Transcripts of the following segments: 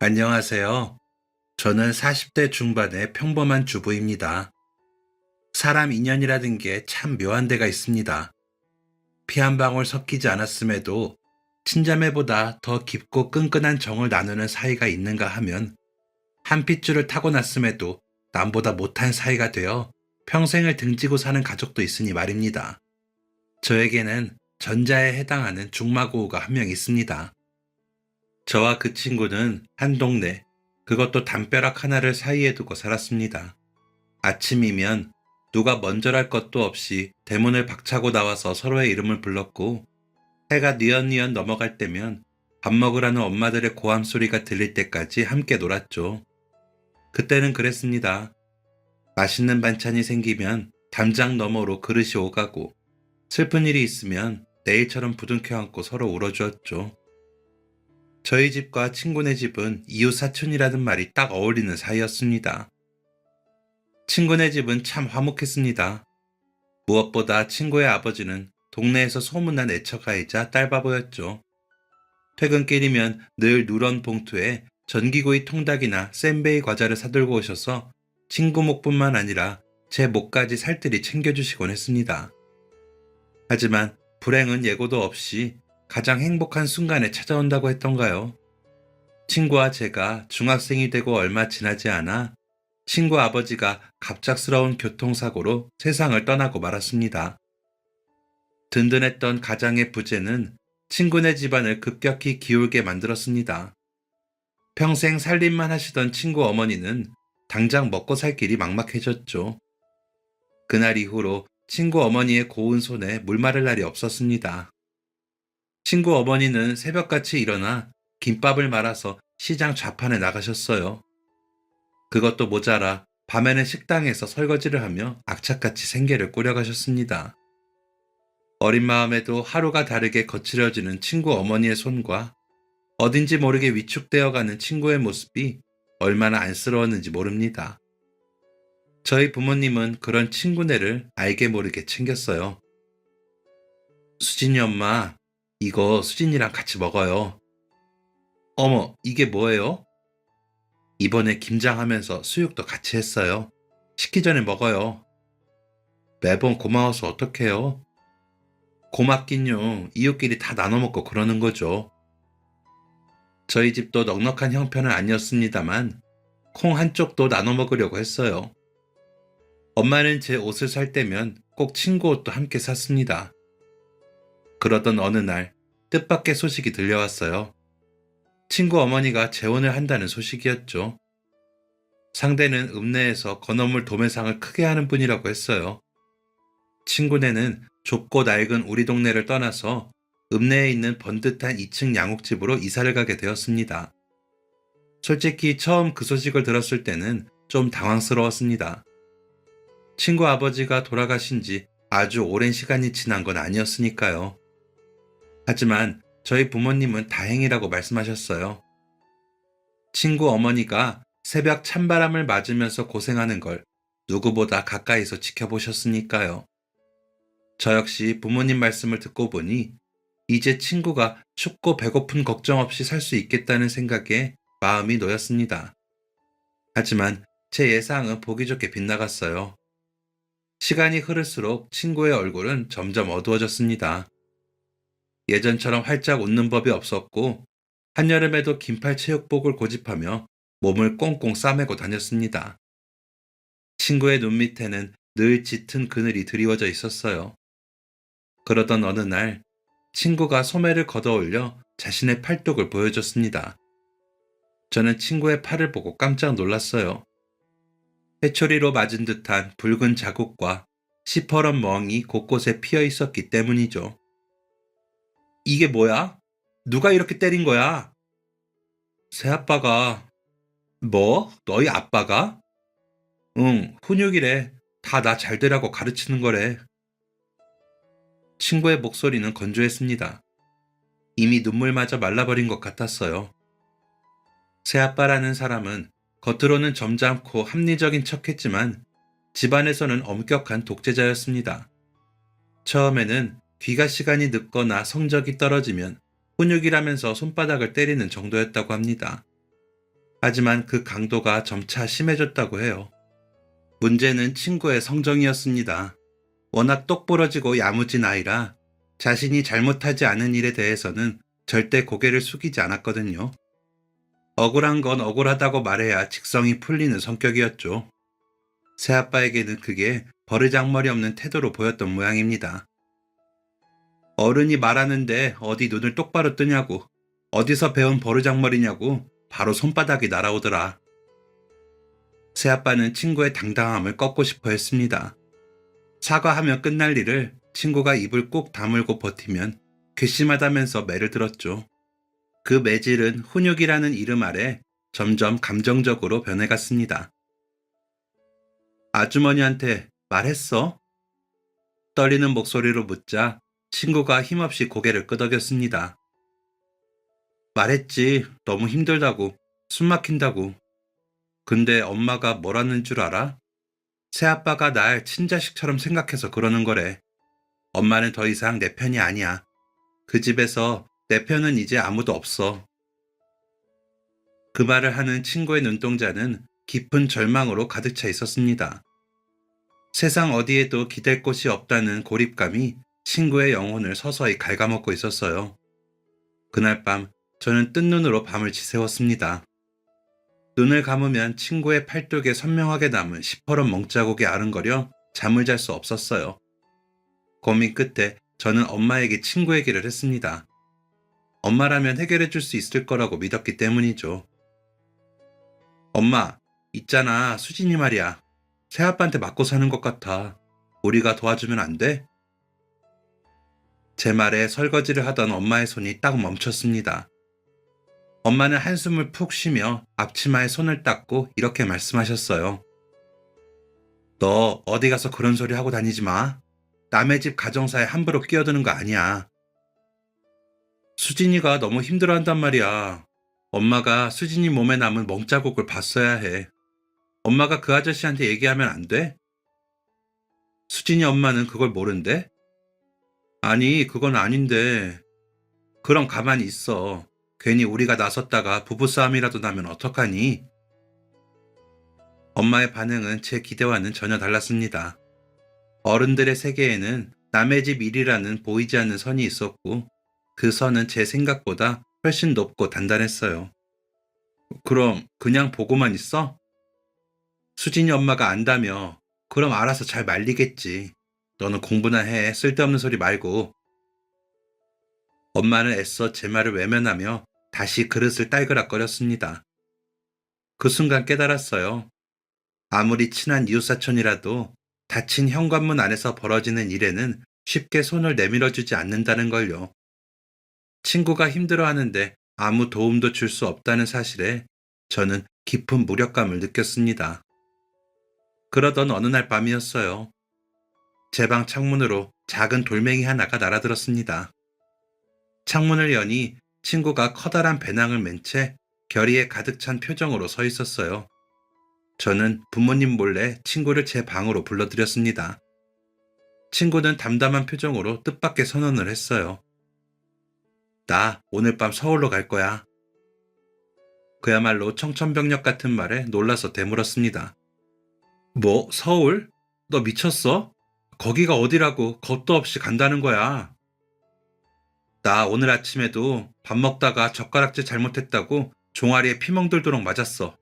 안녕하세요. 저는 40대 중반의 평범한 주부입니다. 사람 인연이라는 게 참 묘한 데가 있습니다. 피 한 방울 섞이지 않았음에도 친자매보다 더 깊고 끈끈한 정을 나누는 사이가 있는가 하면 한 핏줄을 타고났음에도 남보다 못한 사이가 되어 평생을 등지고 사는 가족도 있으니 말입니다. 저에게는 전자에 해당하는 중마고우가 한 명 있습니다. 저와 그 친구는 한 동네, 그것도 담벼락 하나를 사이에 두고 살았습니다. 아침이면 누가 먼저랄 것도 없이 대문을 박차고 나와서 서로의 이름을 불렀고, 해가 뉘엿뉘엿 넘어갈 때면 밥 먹으라는 엄마들의 고함 소리가 들릴 때까지 함께 놀았죠. 그때는 그랬습니다. 맛있는 반찬이 생기면 담장 너머로 그릇이 오가고, 슬픈 일이 있으면 내일처럼 부둥켜 안고 서로 울어주었죠. 저희 집과 친구네 집은 이웃 사촌이라는 말이 딱 어울리는 사이였습니다. 친구네 집은 참 화목했습니다. 무엇보다 친구의 아버지는 동네에서 소문난 애처가이자 딸바보였죠. 퇴근길이면 늘 누런 봉투에 전기구이 통닭이나 샌베이 과자를 사들고 오셔서 친구 목뿐만 아니라 제 목까지 살뜰히 챙겨주시곤 했습니다. 하지만 불행은 예고도 없이 가장 행복한 순간에 찾아온다고 했던가요? 친구와 제가 중학생이 되고 얼마 지나지 않아 친구 아버지가 갑작스러운 교통사고로 세상을 떠나고 말았습니다. 든든했던 가장의 부재는 친구네 집안을 급격히 기울게 만들었습니다. 평생 살림만 하시던 친구 어머니는 당장 먹고 살 길이 막막해졌죠. 그날 이후로 친구 어머니의 고운 손에 물 마를 날이 없었습니다. 친구 어머니는 새벽같이 일어나 김밥을 말아서 시장 좌판에 나가셨어요. 그것도 모자라 밤에는 식당에서 설거지를 하며 악착같이 생계를 꾸려가셨습니다. 어린 마음에도 하루가 다르게 거칠어지는 친구 어머니의 손과 어딘지 모르게 위축되어가는 친구의 모습이 얼마나 안쓰러웠는지 모릅니다. 저희 부모님은 그런 친구네를 알게 모르게 챙겼어요. 수진이 엄마, 이거 수진이랑 같이 먹어요. 어머, 이게 뭐예요? 이번에 김장하면서 수육도 같이 했어요. 식기 전에 먹어요. 매번 고마워서 어떡해요? 고맙긴요. 이웃끼리 다 나눠 먹고 그러는 거죠. 저희 집도 넉넉한 형편은 아니었습니다만 콩 한쪽도 나눠 먹으려고 했어요. 엄마는 제 옷을 살 때면 꼭 친구 옷도 함께 샀습니다. 그러던 어느 날 뜻밖의 소식이 들려왔어요. 친구 어머니가 재혼을 한다는 소식이었죠. 상대는 읍내에서 건어물 도매상을 크게 하는 분이라고 했어요. 친구네는 좁고 낡은 우리 동네를 떠나서 읍내에 있는 번듯한 2층 양옥집으로 이사를 가게 되었습니다. 솔직히 처음 그 소식을 들었을 때는 좀 당황스러웠습니다. 친구 아버지가 돌아가신 지 아주 오랜 시간이 지난 건 아니었으니까요. 하지만 저희 부모님은 다행이라고 말씀하셨어요. 친구 어머니가 새벽 찬바람을 맞으면서 고생하는 걸 누구보다 가까이서 지켜보셨으니까요. 저 역시 부모님 말씀을 듣고 보니 이제 친구가 춥고 배고픈 걱정 없이 살 수 있겠다는 생각에 마음이 놓였습니다. 하지만 제 예상은 보기 좋게 빗나갔어요. 시간이 흐를수록 친구의 얼굴은 점점 어두워졌습니다. 예전처럼 활짝 웃는 법이 없었고 한여름에도 긴팔 체육복을 고집하며 몸을 꽁꽁 싸매고 다녔습니다. 친구의 눈 밑에는 늘 짙은 그늘이 드리워져 있었어요. 그러던 어느 날 친구가 소매를 걷어올려 자신의 팔뚝을 보여줬습니다. 저는 친구의 팔을 보고 깜짝 놀랐어요. 회초리로 맞은 듯한 붉은 자국과 시퍼런 멍이 곳곳에 피어 있었기 때문이죠. 이게 뭐야? 누가 이렇게 때린 거야? 새아빠가. 뭐? 너희 아빠가? 응, 훈육이래. 다 나 잘 되라고 가르치는 거래. 친구의 목소리는 건조했습니다. 이미 눈물마저 말라버린 것 같았어요. 새아빠라는 사람은 겉으로는 점잖고 합리적인 척했지만 집안에서는 엄격한 독재자였습니다. 처음에는 귀가 시간이 늦거나 성적이 떨어지면 훈육이라면서 손바닥을 때리는 정도였다고 합니다. 하지만 그 강도가 점차 심해졌다고 해요. 문제는 친구의 성정이었습니다. 워낙 똑부러지고 야무진 아이라 자신이 잘못하지 않은 일에 대해서는 절대 고개를 숙이지 않았거든요. 억울한 건 억울하다고 말해야 직성이 풀리는 성격이었죠. 새아빠에게는 그게 버르장머리 없는 태도로 보였던 모양입니다. 어른이 말하는데 어디 눈을 똑바로 뜨냐고, 어디서 배운 버르장머리냐고 바로 손바닥이 날아오더라. 새아빠는 친구의 당당함을 꺾고 싶어 했습니다. 사과하면 끝날 일을 친구가 입을 꾹 다물고 버티면 괘씸하다면서 매를 들었죠. 그 매질은 훈육이라는 이름 아래 점점 감정적으로 변해갔습니다. 아주머니한테 말했어? 떨리는 목소리로 묻자 친구가 힘없이 고개를 끄덕였습니다. 말했지. 너무 힘들다고. 숨 막힌다고. 근데 엄마가 뭐라는 줄 알아? 새아빠가 날 친자식처럼 생각해서 그러는 거래. 엄마는 더 이상 내 편이 아니야. 그 집에서 내 편은 이제 아무도 없어. 그 말을 하는 친구의 눈동자는 깊은 절망으로 가득 차 있었습니다. 세상 어디에도 기댈 곳이 없다는 고립감이 친구의 영혼을 서서히 갉아먹고 있었어요. 그날 밤 저는 뜬 눈으로 밤을 지새웠습니다. 눈을 감으면 친구의 팔뚝에 선명하게 남은 시퍼런 멍자국이 아른거려 잠을 잘 수 없었어요. 고민 끝에 저는 엄마에게 친구 얘기를 했습니다. 엄마라면 해결해 줄 수 있을 거라고 믿었기 때문이죠. 엄마, 있잖아. 수진이 말이야. 새아빠한테 맞고 사는 것 같아. 우리가 도와주면 안 돼? 제 말에 설거지를 하던 엄마의 손이 딱 멈췄습니다. 엄마는 한숨을 푹 쉬며 앞치마에 손을 닦고 이렇게 말씀하셨어요. 너 어디 가서 그런 소리 하고 다니지 마. 남의 집 가정사에 함부로 끼어드는 거 아니야. 수진이가 너무 힘들어한단 말이야. 엄마가 수진이 몸에 남은 멍자국을 봤어야 해. 엄마가 그 아저씨한테 얘기하면 안 돼? 수진이 엄마는 그걸 모른대? 아니, 그건 아닌데. 그럼 가만히 있어. 괜히 우리가 나섰다가 부부싸움이라도 나면 어떡하니? 엄마의 반응은 제 기대와는 전혀 달랐습니다. 어른들의 세계에는 남의 집 일이라는 보이지 않는 선이 있었고 그 선은 제 생각보다 훨씬 높고 단단했어요. 그럼 그냥 보고만 있어? 수진이 엄마가 안다며. 그럼 알아서 잘 말리겠지. 너는 공부나 해. 쓸데없는 소리 말고. 엄마는 애써 제 말을 외면하며 다시 그릇을 딸그락거렸습니다. 그 순간 깨달았어요. 아무리 친한 이웃사촌이라도 닫힌 현관문 안에서 벌어지는 일에는 쉽게 손을 내밀어주지 않는다는 걸요. 친구가 힘들어하는데 아무 도움도 줄 수 없다는 사실에 저는 깊은 무력감을 느꼈습니다. 그러던 어느 날 밤이었어요. 제 방 창문으로 작은 돌멩이 하나가 날아들었습니다. 창문을 여니 친구가 커다란 배낭을 맨 채 결의에 가득 찬 표정으로 서 있었어요. 저는 부모님 몰래 친구를 제 방으로 불러들였습니다. 친구는 담담한 표정으로 뜻밖의 선언을 했어요. 나 오늘 밤 서울로 갈 거야. 그야말로 청천벽력 같은 말에 놀라서 되물었습니다. 뭐, 서울? 너 미쳤어? 거기가 어디라고 겁도 없이 간다는 거야. 나 오늘 아침에도 밥 먹다가 젓가락질 잘못했다고 종아리에 피멍들도록 맞았어.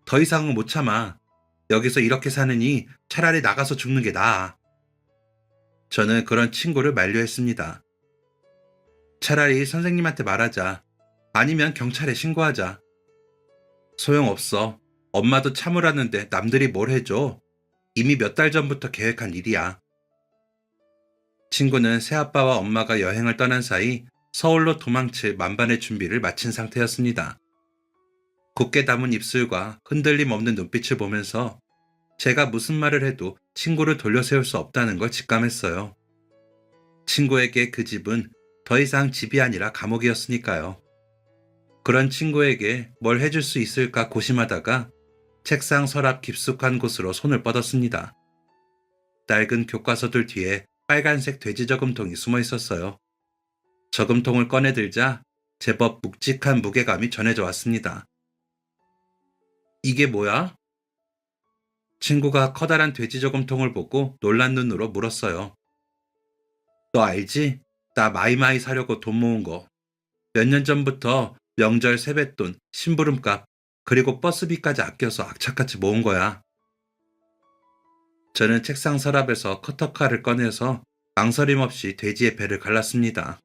더 이상은 못 참아. 여기서 이렇게 사느니 차라리 나가서 죽는 게 나아. 저는 그런 친구를 만류했습니다. 차라리 선생님한테 말하자. 아니면 경찰에 신고하자. 소용없어. 엄마도 참으라는데 남들이 뭘 해줘. 이미 몇 달 전부터 계획한 일이야. 친구는 새아빠와 엄마가 여행을 떠난 사이 서울로 도망칠 만반의 준비를 마친 상태였습니다. 굳게 담은 입술과 흔들림 없는 눈빛을 보면서 제가 무슨 말을 해도 친구를 돌려세울 수 없다는 걸 직감했어요. 친구에게 그 집은 더 이상 집이 아니라 감옥이었으니까요. 그런 친구에게 뭘 해줄 수 있을까 고심하다가 책상 서랍 깊숙한 곳으로 손을 뻗었습니다. 낡은 교과서들 뒤에 빨간색 돼지 저금통이 숨어 있었어요. 저금통을 꺼내들자 제법 묵직한 무게감이 전해져 왔습니다. 이게 뭐야? 친구가 커다란 돼지 저금통을 보고 놀란 눈으로 물었어요. 너 알지? 나 마이마이 사려고 돈 모은 거. 몇 년 전부터 명절 세뱃돈, 심부름값, 그리고 버스비까지 아껴서 악착같이 모은 거야. 저는 책상 서랍에서 커터칼을 꺼내서 망설임 없이 돼지의 배를 갈랐습니다.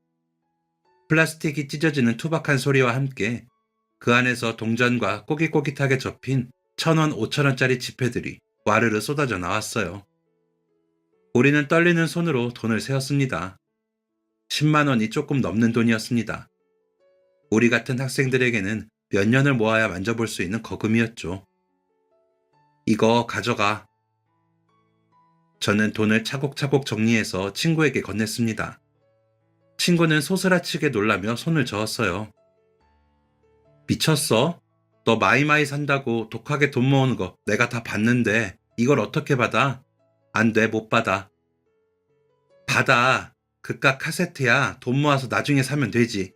플라스틱이 찢어지는 투박한 소리와 함께 그 안에서 동전과 꼬깃꼬깃하게 접힌 1,000원, 5,000원짜리 지폐들이 와르르 쏟아져 나왔어요. 우리는 떨리는 손으로 돈을 세었습니다. 10만 원이 조금 넘는 돈이었습니다. 우리 같은 학생들에게는 몇 년을 모아야 만져볼 수 있는 거금이었죠. 이거 가져가. 저는 돈을 차곡차곡 정리해서 친구에게 건넸습니다. 친구는 소스라치게 놀라며 손을 저었어요. 미쳤어? 너 마이마이 산다고 독하게 돈 모으는 거 내가 다 봤는데 이걸 어떻게 받아? 안 돼, 못 받아. 받아. 그깟 카세트야. 돈 모아서 나중에 사면 되지.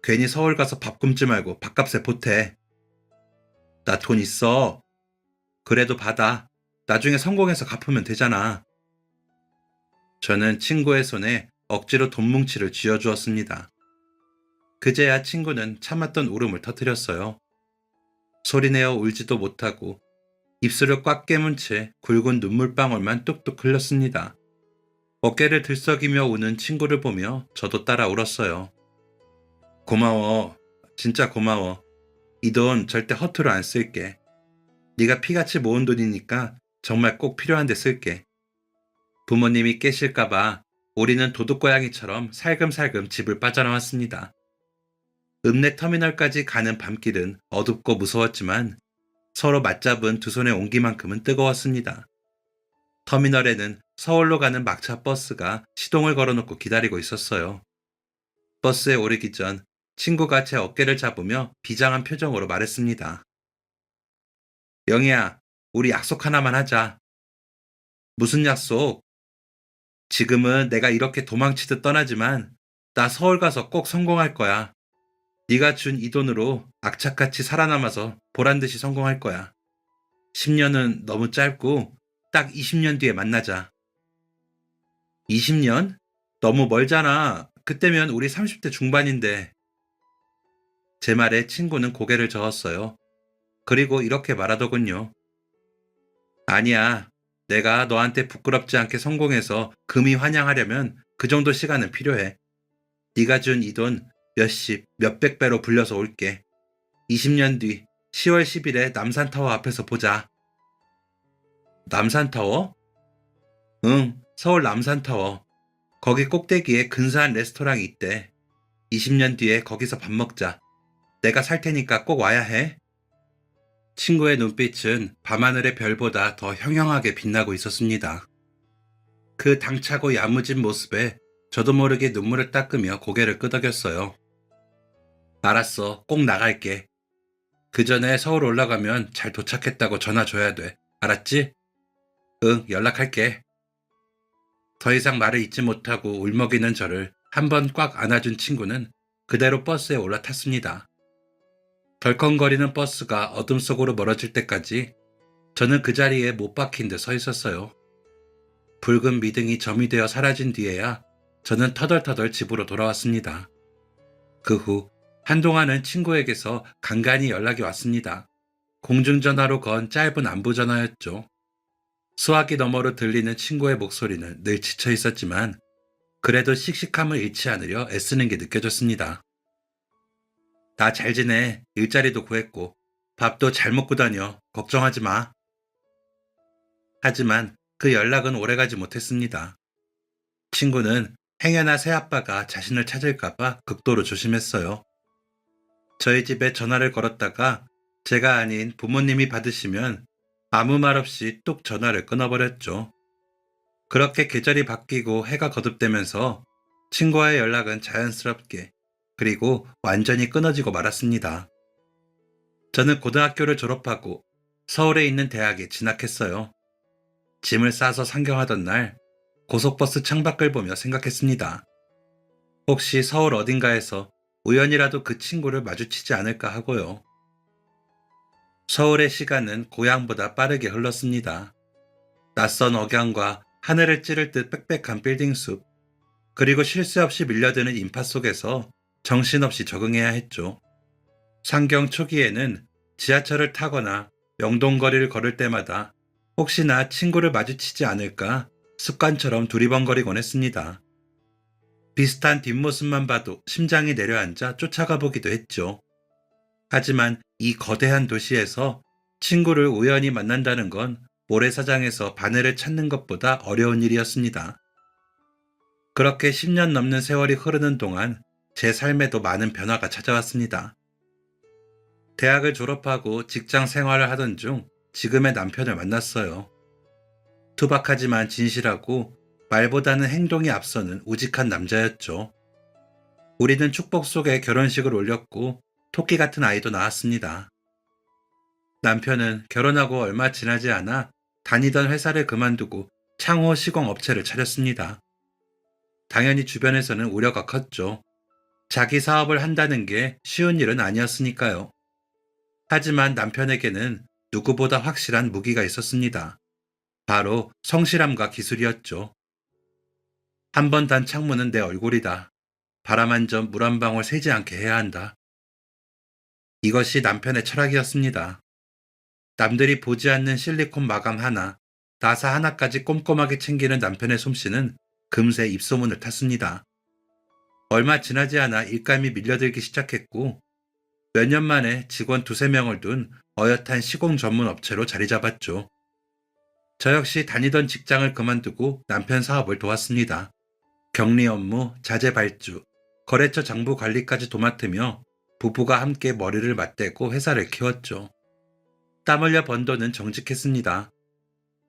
괜히 서울 가서 밥 굶지 말고 밥값에 보태. 나 돈 있어. 그래도 받아. 나중에 성공해서 갚으면 되잖아. 저는 친구의 손에 억지로 돈 뭉치를 쥐어주었습니다. 그제야 친구는 참았던 울음을 터뜨렸어요. 소리내어 울지도 못하고 입술을 꽉 깨문 채 굵은 눈물방울만 뚝뚝 흘렸습니다. 어깨를 들썩이며 우는 친구를 보며 저도 따라 울었어요. 고마워. 진짜 고마워. 이 돈 절대 허투루 안 쓸게. 네가 피같이 모은 돈이니까 정말 꼭 필요한 데 쓸게. 부모님이 깨실까봐 우리는 도둑고양이처럼 살금살금 집을 빠져나왔습니다. 읍내 터미널까지 가는 밤길은 어둡고 무서웠지만 서로 맞잡은 두 손의 온기만큼은 뜨거웠습니다. 터미널에는 서울로 가는 막차 버스가 시동을 걸어놓고 기다리고 있었어요. 버스에 오르기 전 친구가 제 어깨를 잡으며 비장한 표정으로 말했습니다. 영희야, 우리 약속 하나만 하자. 무슨 약속? 지금은 내가 이렇게 도망치듯 떠나지만 나 서울 가서 꼭 성공할 거야. 네가 준 이 돈으로 악착같이 살아남아서 보란듯이 성공할 거야. 10년은 너무 짧고 딱 20년 뒤에 만나자. 20년? 너무 멀잖아. 그때면 우리 30대 중반인데. 제 말에 친구는 고개를 저었어요. 그리고 이렇게 말하더군요. 아니야. 내가 너한테 부끄럽지 않게 성공해서 금이 환영하려면 그 정도 시간은 필요해. 네가 준 이 돈 몇십, 몇백 배로 불려서 올게. 20년 뒤 10월 10일에 남산타워 앞에서 보자. 남산타워? 응, 서울 남산타워. 거기 꼭대기에 근사한 레스토랑이 있대. 20년 뒤에 거기서 밥 먹자. 내가 살 테니까 꼭 와야 해. 친구의 눈빛은 밤하늘의 별보다 더 형형하게 빛나고 있었습니다. 그 당차고 야무진 모습에 저도 모르게 눈물을 닦으며 고개를 끄덕였어요. 알았어, 꼭 나갈게. 그 전에 서울 올라가면 잘 도착했다고 전화 줘야 돼. 알았지? 응, 연락할게. 더 이상 말을 잇지 못하고 울먹이는 저를 한 번 꽉 안아준 친구는 그대로 버스에 올라탔습니다. 덜컹거리는 버스가 어둠 속으로 멀어질 때까지 저는 그 자리에 못 박힌 듯 서 있었어요. 붉은 미등이 점이 되어 사라진 뒤에야 저는 터덜터덜 집으로 돌아왔습니다. 그 후 한동안은 친구에게서 간간히 연락이 왔습니다. 공중전화로 건 짧은 안부전화였죠. 수화기 너머로 들리는 친구의 목소리는 늘 지쳐 있었지만 그래도 씩씩함을 잃지 않으려 애쓰는 게 느껴졌습니다. 나 잘 지내. 일자리도 구했고 밥도 잘 먹고 다녀. 걱정하지 마. 하지만 그 연락은 오래가지 못했습니다. 친구는 행여나 새아빠가 자신을 찾을까봐 극도로 조심했어요. 저희 집에 전화를 걸었다가 제가 아닌 부모님이 받으시면 아무 말 없이 뚝 전화를 끊어버렸죠. 그렇게 계절이 바뀌고 해가 거듭되면서 친구와의 연락은 자연스럽게 그리고 완전히 끊어지고 말았습니다. 저는 고등학교를 졸업하고 서울에 있는 대학에 진학했어요. 짐을 싸서 상경하던 날 고속버스 창밖을 보며 생각했습니다. 혹시 서울 어딘가에서 우연이라도 그 친구를 마주치지 않을까 하고요. 서울의 시간은 고향보다 빠르게 흘렀습니다. 낯선 억양과 하늘을 찌를 듯 빽빽한 빌딩 숲, 그리고 쉴 새 없이 밀려드는 인파 속에서 정신없이 적응해야 했죠. 상경 초기에는 지하철을 타거나 명동거리를 걸을 때마다 혹시나 친구를 마주치지 않을까 습관처럼 두리번거리곤 했습니다. 비슷한 뒷모습만 봐도 심장이 내려앉아 쫓아가 보기도 했죠. 하지만 이 거대한 도시에서 친구를 우연히 만난다는 건 모래사장에서 바늘을 찾는 것보다 어려운 일이었습니다. 그렇게 10년 넘는 세월이 흐르는 동안 제 삶에도 많은 변화가 찾아왔습니다. 대학을 졸업하고 직장 생활을 하던 중 지금의 남편을 만났어요. 투박하지만 진실하고 말보다는 행동이 앞서는 우직한 남자였죠. 우리는 축복 속에 결혼식을 올렸고 토끼 같은 아이도 낳았습니다. 남편은 결혼하고 얼마 지나지 않아 다니던 회사를 그만두고 창호 시공 업체를 차렸습니다. 당연히 주변에서는 우려가 컸죠. 자기 사업을 한다는 게 쉬운 일은 아니었으니까요. 하지만 남편에게는 누구보다 확실한 무기가 있었습니다. 바로 성실함과 기술이었죠. 한 번 단 창문은 내 얼굴이다. 바람 한 점, 물 한 방울 새지 않게 해야 한다. 이것이 남편의 철학이었습니다. 남들이 보지 않는 실리콘 마감 하나, 나사 하나까지 꼼꼼하게 챙기는 남편의 솜씨는 금세 입소문을 탔습니다. 얼마 지나지 않아 일감이 밀려들기 시작했고 몇 년 만에 직원 두세 명을 둔 어엿한 시공 전문 업체로 자리 잡았죠. 저 역시 다니던 직장을 그만두고 남편 사업을 도왔습니다. 격리 업무, 자재 발주, 거래처 장부 관리까지 도맡으며 부부가 함께 머리를 맞대고 회사를 키웠죠. 땀 흘려 번 돈은 정직했습니다.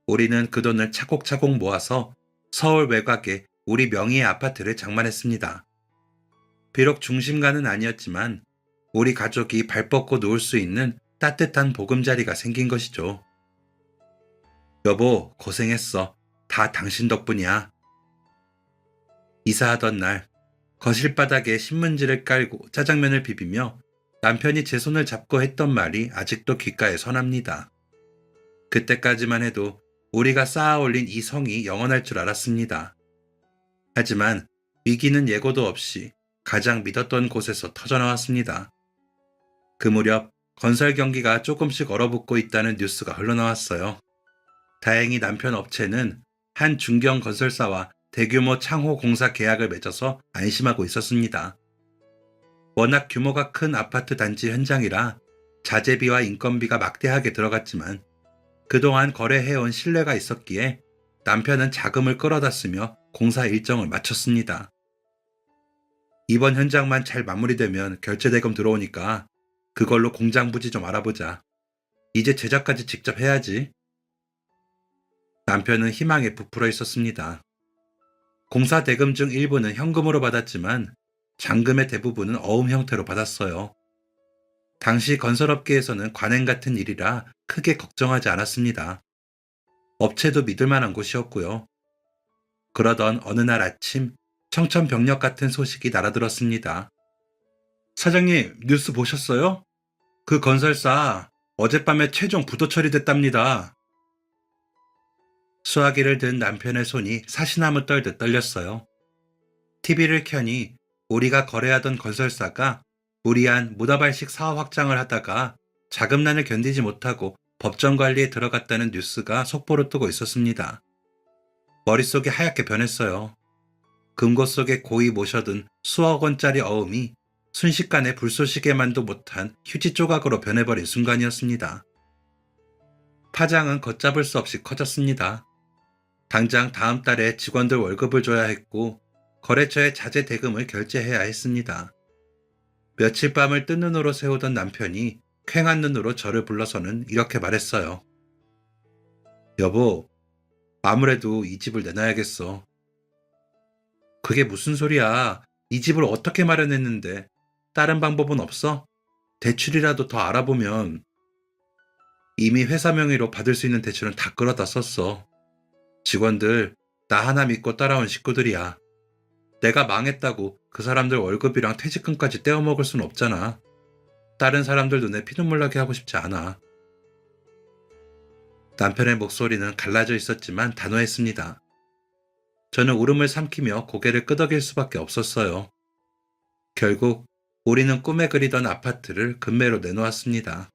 우리는 그 돈을 차곡차곡 모아서 서울 외곽에 우리 명의의 아파트를 장만했습니다. 비록 중심가는 아니었지만 우리 가족이 발 뻗고 누울 수 있는 따뜻한 보금자리가 생긴 것이죠. 여보, 고생했어. 다 당신 덕분이야. 이사하던 날 거실 바닥에 신문지를 깔고 짜장면을 비비며 남편이 제 손을 잡고 했던 말이 아직도 귓가에 선합니다. 그때까지만 해도 우리가 쌓아올린 이 성이 영원할 줄 알았습니다. 하지만 위기는 예고도 없이 가장 믿었던 곳에서 터져나왔습니다. 그 무렵 건설 경기가 조금씩 얼어붙고 있다는 뉴스가 흘러나왔어요. 다행히 남편 업체는 한 중견 건설사와 대규모 창호 공사 계약을 맺어서 안심하고 있었습니다. 워낙 규모가 큰 아파트 단지 현장이라 자재비와 인건비가 막대하게 들어갔지만 그동안 거래해온 신뢰가 있었기에 남편은 자금을 끌어다 쓰며 공사 일정을 마쳤습니다. 이번 현장만 잘 마무리되면 결제대금 들어오니까 그걸로 공장 부지 좀 알아보자. 이제 제작까지 직접 해야지. 남편은 희망에 부풀어 있었습니다. 공사 대금 중 일부는 현금으로 받았지만 잔금의 대부분은 어음 형태로 받았어요. 당시 건설업계에서는 관행 같은 일이라 크게 걱정하지 않았습니다. 업체도 믿을 만한 곳이었고요. 그러던 어느 날 아침 청천벽력 같은 소식이 날아들었습니다. 사장님, 뉴스 보셨어요? 그 건설사 어젯밤에 최종 부도 처리됐답니다. 수화기를 든 남편의 손이 사시나무 떨듯 떨렸어요. TV를 켜니 우리가 거래하던 건설사가 무리한 무다발식 사업 확장을 하다가 자금난을 견디지 못하고 법정 관리에 들어갔다는 뉴스가 속보로 뜨고 있었습니다. 머릿속이 하얗게 변했어요. 금고 속에 고이 모셔둔 수억 원짜리 어음이 순식간에 불쏘시개만도 못한 휴지 조각으로 변해버린 순간이었습니다. 파장은 걷잡을 수 없이 커졌습니다. 당장 다음 달에 직원들 월급을 줘야 했고 거래처에 자재 대금을 결제해야 했습니다. 며칠 밤을 뜬 눈으로 세우던 남편이 퀭한 눈으로 저를 불러서는 이렇게 말했어요. 여보, 아무래도 이 집을 내놔야겠어. 그게 무슨 소리야. 이 집을 어떻게 마련했는데 다른 방법은 없어? 대출이라도 더 알아보면. 이미 회사 명의로 받을 수 있는 대출은 다 끌어다 썼어. 직원들 나 하나 믿고 따라온 식구들이야. 내가 망했다고 그 사람들 월급이랑 퇴직금까지 떼어먹을 순 없잖아. 다른 사람들 눈에 피눈물 나게 하고 싶지 않아. 남편의 목소리는 갈라져 있었지만 단호했습니다. 저는 울음을 삼키며 고개를 끄덕일 수밖에 없었어요. 결국 우리는 꿈에 그리던 아파트를 금매로 내놓았습니다.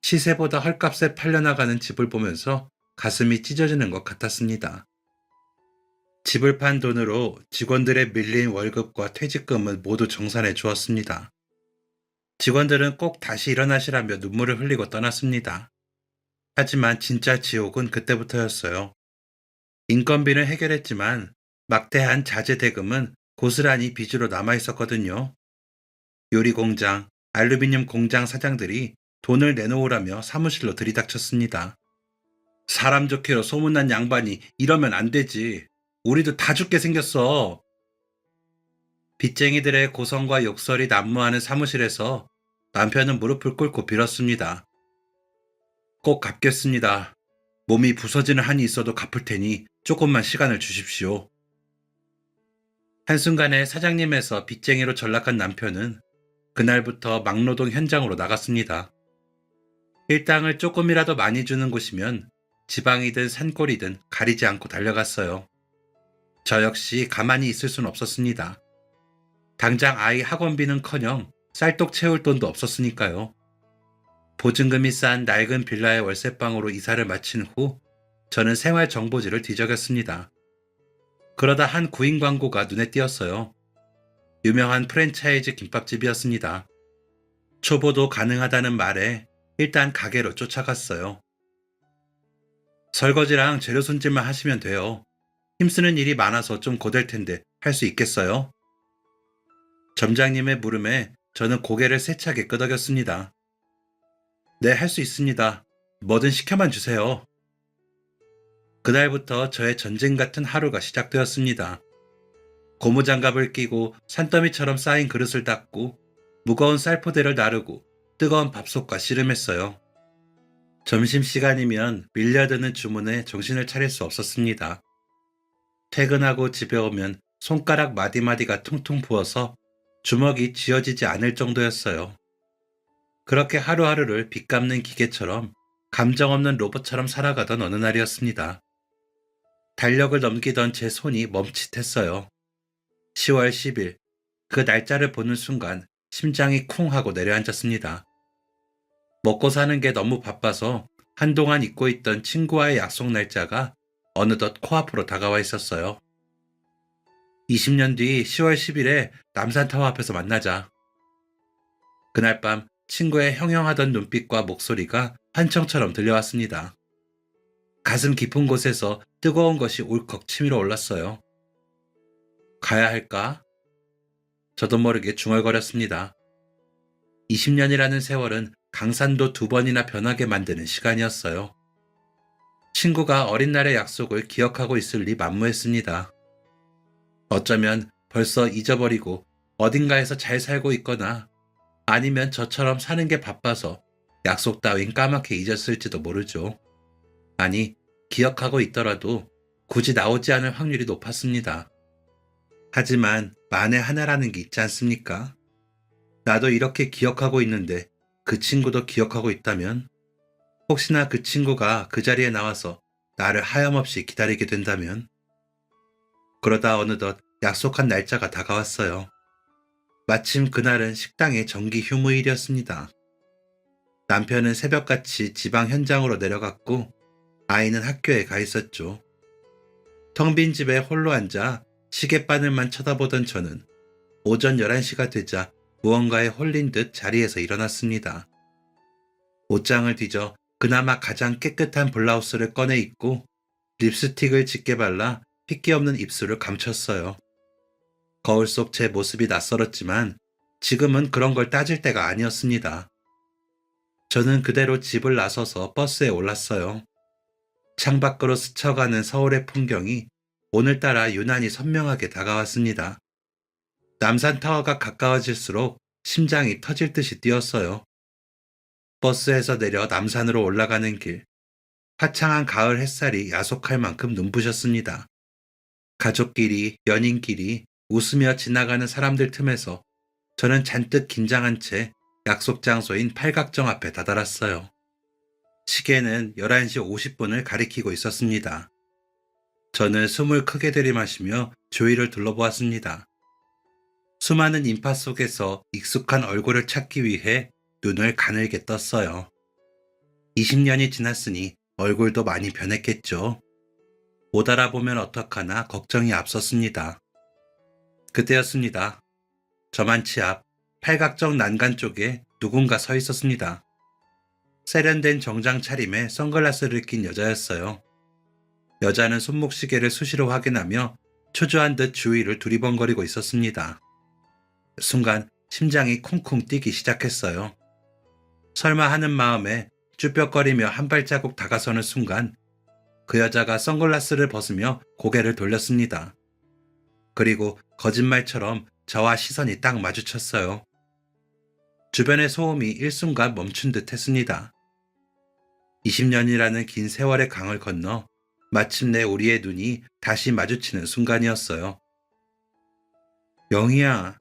시세보다 헐값에 팔려나가는 집을 보면서 가슴이 찢어지는 것 같았습니다. 집을 판 돈으로 직원들의 밀린 월급과 퇴직금을 모두 정산해 주었습니다. 직원들은 꼭 다시 일어나시라며 눈물을 흘리고 떠났습니다. 하지만 진짜 지옥은 그때부터였어요. 인건비는 해결했지만 막대한 자재 대금은 고스란히 빚으로 남아 있었거든요. 요리 공장, 알루미늄 공장 사장들이 돈을 내놓으라며 사무실로 들이닥쳤습니다. 사람 좋기로 소문난 양반이 이러면 안 되지. 우리도 다 죽게 생겼어. 빚쟁이들의 고성과 욕설이 난무하는 사무실에서 남편은 무릎을 꿇고 빌었습니다. 꼭 갚겠습니다. 몸이 부서지는 한이 있어도 갚을 테니 조금만 시간을 주십시오. 한순간에 사장님에서 빚쟁이로 전락한 남편은 그날부터 막노동 현장으로 나갔습니다. 일당을 조금이라도 많이 주는 곳이면 지방이든 산골이든 가리지 않고 달려갔어요. 저 역시 가만히 있을 순 없었습니다. 당장 아이 학원비는커녕 쌀떡 채울 돈도 없었으니까요. 보증금이 싼 낡은 빌라의 월세방으로 이사를 마친 후 저는 생활정보지를 뒤적였습니다. 그러다 한 구인 광고가 눈에 띄었어요. 유명한 프랜차이즈 김밥집이었습니다. 초보도 가능하다는 말에 일단 가게로 쫓아갔어요. 설거지랑 재료 손질만 하시면 돼요. 힘쓰는 일이 많아서 좀 고될 텐데 할 수 있겠어요? 점장님의 물음에 저는 고개를 세차게 끄덕였습니다. 네, 할 수 있습니다. 뭐든 시켜만 주세요. 그날부터 저의 전쟁 같은 하루가 시작되었습니다. 고무장갑을 끼고 산더미처럼 쌓인 그릇을 닦고 무거운 쌀포대를 나르고 뜨거운 밥솥과 씨름했어요. 점심시간이면 밀려드는 주문에 정신을 차릴 수 없었습니다. 퇴근하고 집에 오면 손가락 마디마디가 퉁퉁 부어서 주먹이 쥐어지지 않을 정도였어요. 그렇게 하루하루를 빚 갚는 기계처럼 감정 없는 로봇처럼 살아가던 어느 날이었습니다. 달력을 넘기던 제 손이 멈칫했어요. 10월 10일, 그 날짜를 보는 순간 심장이 쿵 하고 내려앉았습니다. 먹고 사는 게 너무 바빠서 한동안 잊고 있던 친구와의 약속 날짜가 어느덧 코앞으로 다가와 있었어요. 20년 뒤 10월 10일에 남산타워 앞에서 만나자. 그날 밤 친구의 형형하던 눈빛과 목소리가 환청처럼 들려왔습니다. 가슴 깊은 곳에서 뜨거운 것이 울컥 치밀어 올랐어요. 가야 할까? 저도 모르게 중얼거렸습니다. 20년이라는 세월은 강산도 2번이나 변하게 만드는 시간이었어요. 친구가 어린 날의 약속을 기억하고 있을 리 만무했습니다. 어쩌면 벌써 잊어버리고 어딘가에서 잘 살고 있거나 아니면 저처럼 사는 게 바빠서 약속 따윈 까맣게 잊었을지도 모르죠. 아니, 기억하고 있더라도 굳이 나오지 않을 확률이 높았습니다. 하지만 만에 하나라는 게 있지 않습니까? 나도 이렇게 기억하고 있는데 그 친구도 기억하고 있다면? 혹시나 그 친구가 그 자리에 나와서 나를 하염없이 기다리게 된다면? 그러다 어느덧 약속한 날짜가 다가왔어요. 마침 그날은 식당의 정기 휴무일이었습니다. 남편은 새벽같이 지방 현장으로 내려갔고 아이는 학교에 가 있었죠. 텅 빈 집에 홀로 앉아 시계바늘만 쳐다보던 저는 오전 11시가 되자 무언가에 홀린 듯 자리에서 일어났습니다. 옷장을 뒤져 그나마 가장 깨끗한 블라우스를 꺼내 입고 립스틱을 짙게 발라 핏기 없는 입술을 감췄어요. 거울 속 제 모습이 낯설었지만 지금은 그런 걸 따질 때가 아니었습니다. 저는 그대로 집을 나서서 버스에 올랐어요. 창밖으로 스쳐가는 서울의 풍경이 오늘따라 유난히 선명하게 다가왔습니다. 남산타워가 가까워질수록 심장이 터질 듯이 뛰었어요. 버스에서 내려 남산으로 올라가는 길, 화창한 가을 햇살이 야속할 만큼 눈부셨습니다. 가족끼리, 연인끼리 웃으며 지나가는 사람들 틈에서 저는 잔뜩 긴장한 채 약속 장소인 팔각정 앞에 다다랐어요. 시계는 11시 50분을 가리키고 있었습니다. 저는 숨을 크게 들이마시며 주위를 둘러보았습니다. 수많은 인파 속에서 익숙한 얼굴을 찾기 위해 눈을 가늘게 떴어요. 20년이 지났으니 얼굴도 많이 변했겠죠. 못 알아보면 어떡하나 걱정이 앞섰습니다. 그때였습니다. 저만치 앞 팔각정 난간 쪽에 누군가 서 있었습니다. 세련된 정장 차림에 선글라스를 낀 여자였어요. 여자는 손목시계를 수시로 확인하며 초조한 듯 주위를 두리번거리고 있었습니다. 순간 심장이 쿵쿵 뛰기 시작했어요. 설마 하는 마음에 쭈뼛거리며 한 발자국 다가서는 순간 그 여자가 선글라스를 벗으며 고개를 돌렸습니다. 그리고 거짓말처럼 저와 시선이 딱 마주쳤어요. 주변의 소음이 일순간 멈춘 듯 했습니다. 20년이라는 긴 세월의 강을 건너 마침내 우리의 눈이 다시 마주치는 순간이었어요. 영희야.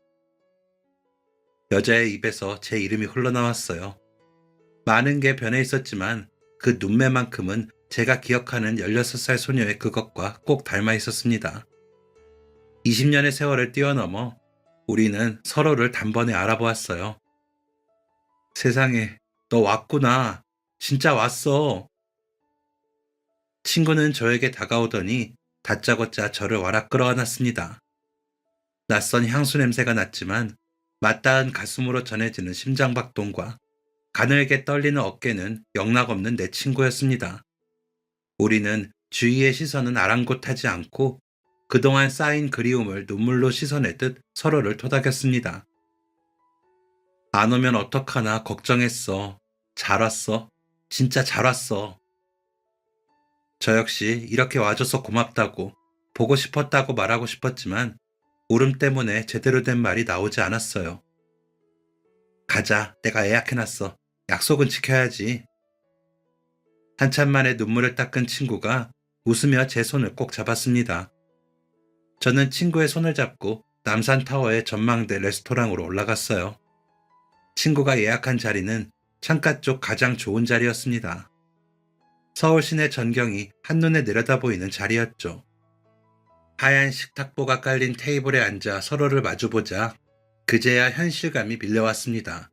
여자의 입에서 제 이름이 흘러나왔어요. 많은 게 변해 있었지만 그 눈매만큼은 제가 기억하는 16살 소녀의 그것과 꼭 닮아 있었습니다. 20년의 세월을 뛰어넘어 우리는 서로를 단번에 알아보았어요. 세상에, 너 왔구나. 진짜 왔어. 친구는 저에게 다가오더니 다짜고짜 저를 와락 끌어안았습니다. 낯선 향수 냄새가 났지만 맞닿은 가슴으로 전해지는 심장박동과 가늘게 떨리는 어깨는 영락없는 내 친구였습니다. 우리는 주위의 시선은 아랑곳하지 않고 그동안 쌓인 그리움을 눈물로 씻어내듯 서로를 토닥였습니다. 안 오면 어떡하나 걱정했어. 잘 왔어. 진짜 잘 왔어. 저 역시 이렇게 와줘서 고맙다고, 보고 싶었다고 말하고 싶었지만 울음 때문에 제대로 된 말이 나오지 않았어요. 가자, 내가 예약해놨어. 약속은 지켜야지. 한참 만에 눈물을 닦은 친구가 웃으며 제 손을 꼭 잡았습니다. 저는 친구의 손을 잡고 남산타워의 전망대 레스토랑으로 올라갔어요. 친구가 예약한 자리는 창가 쪽 가장 좋은 자리였습니다. 서울 시내 전경이 한눈에 내려다 보이는 자리였죠. 하얀 식탁보가 깔린 테이블에 앉아 서로를 마주보자 그제야 현실감이 밀려왔습니다.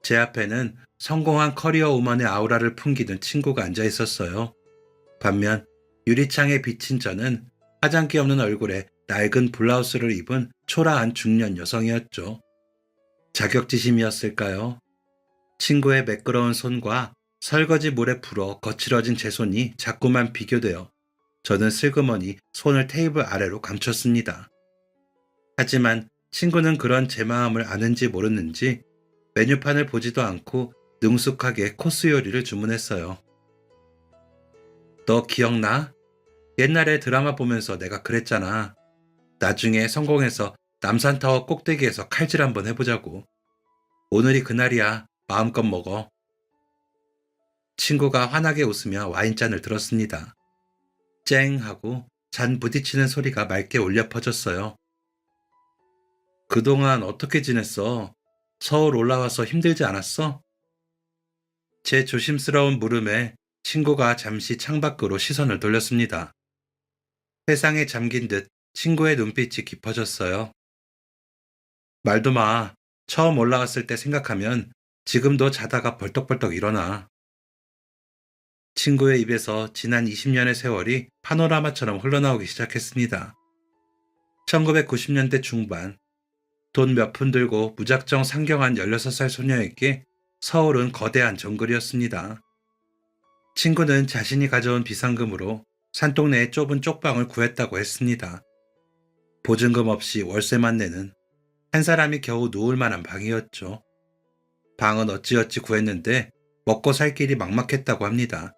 제 앞에는 성공한 커리어 우먼의 아우라를 풍기는 친구가 앉아 있었어요. 반면 유리창에 비친 저는 화장기 없는 얼굴에 낡은 블라우스를 입은 초라한 중년 여성이었죠. 자격지심이었을까요? 친구의 매끄러운 손과 설거지 물에 불어 거칠어진 제 손이 자꾸만 비교되어 저는 슬그머니 손을 테이블 아래로 감췄습니다. 하지만 친구는 그런 제 마음을 아는지 모르는지 메뉴판을 보지도 않고 능숙하게 코스 요리를 주문했어요. 너 기억나? 옛날에 드라마 보면서 내가 그랬잖아. 나중에 성공해서 남산타워 꼭대기에서 칼질 한번 해보자고. 오늘이 그날이야. 마음껏 먹어. 친구가 환하게 웃으며 와인잔을 들었습니다. 쨍 하고 잔 부딪히는 소리가 맑게 울려 퍼졌어요. 그동안 어떻게 지냈어? 서울 올라와서 힘들지 않았어? 제 조심스러운 물음에 친구가 잠시 창밖으로 시선을 돌렸습니다. 세상에 잠긴 듯 친구의 눈빛이 깊어졌어요. 말도 마. 처음 올라왔을 때 생각하면 지금도 자다가 벌떡벌떡 일어나. 친구의 입에서 지난 20년의 세월이 파노라마처럼 흘러나오기 시작했습니다. 1990년대 중반, 돈 몇 푼 들고 무작정 상경한 16살 소녀에게 서울은 거대한 정글이었습니다. 친구는 자신이 가져온 비상금으로 산동네의 좁은 쪽방을 구했다고 했습니다. 보증금 없이 월세만 내는 한 사람이 겨우 누울 만한 방이었죠. 방은 어찌어찌 구했는데 먹고 살 길이 막막했다고 합니다.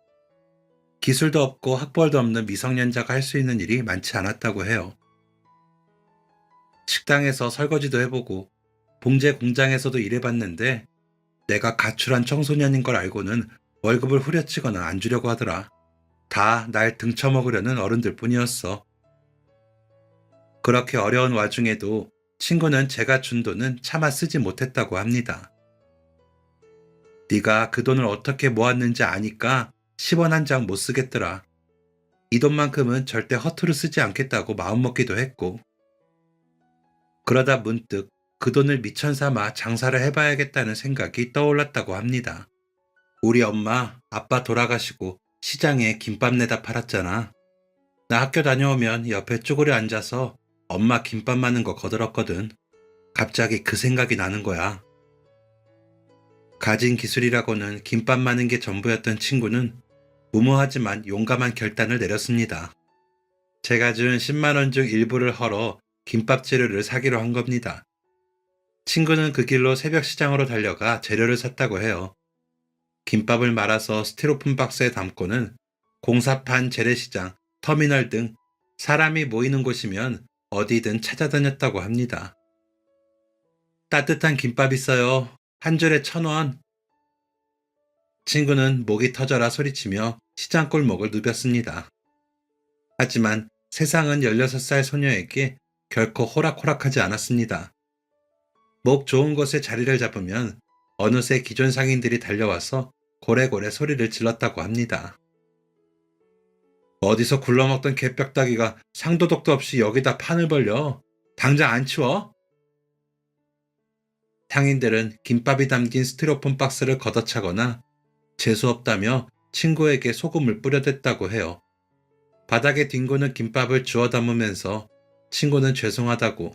기술도 없고 학벌도 없는 미성년자가 할 수 있는 일이 많지 않았다고 해요. 식당에서 설거지도 해보고 봉제 공장에서도 일해봤는데 내가 가출한 청소년인 걸 알고는 월급을 후려치거나 안 주려고 하더라. 다 날 등쳐먹으려는 어른들 뿐이었어. 그렇게 어려운 와중에도 친구는 제가 준 돈은 차마 쓰지 못했다고 합니다. 네가 그 돈을 어떻게 모았는지 아니까 10원 한 장 못 쓰겠더라. 이 돈만큼은 절대 허투루 쓰지 않겠다고 마음먹기도 했고, 그러다 문득 그 돈을 미천 삼아 장사를 해봐야겠다는 생각이 떠올랐다고 합니다. 우리 엄마, 아빠 돌아가시고 시장에 김밥 내다 팔았잖아. 나 학교 다녀오면 옆에 쭈그려 앉아서 엄마 김밥 마는 거 거들었거든. 갑자기 그 생각이 나는 거야. 가진 기술이라고는 김밥 마는 게 전부였던 친구는 무모하지만 용감한 결단을 내렸습니다. 제가 준 10만 원 중 일부를 헐어 김밥 재료를 사기로 한 겁니다. 친구는 그 길로 새벽 시장으로 달려가 재료를 샀다고 해요. 김밥을 말아서 스티로폼 박스에 담고는 공사판, 재래시장, 터미널 등 사람이 모이는 곳이면 어디든 찾아다녔다고 합니다. 따뜻한 김밥 있어요. 한 줄에 1,000원. 친구는 목이 터져라 소리치며 시장 골목을 누볐습니다. 하지만 세상은 16살 소녀에게 결코 호락호락하지 않았습니다. 목 좋은 곳에 자리를 잡으면 어느새 기존 상인들이 달려와서 고래고래 소리를 질렀다고 합니다. 어디서 굴러먹던 개벽다기가 상도덕도 없이 여기다 판을 벌려. 당장 안 치워? 상인들은 김밥이 담긴 스티로폼 박스를 걷어차거나 재수없다며 친구에게 소금을 뿌려댔다고 해요. 바닥에 뒹구는 김밥을 주워 담으면서 친구는 죄송하다고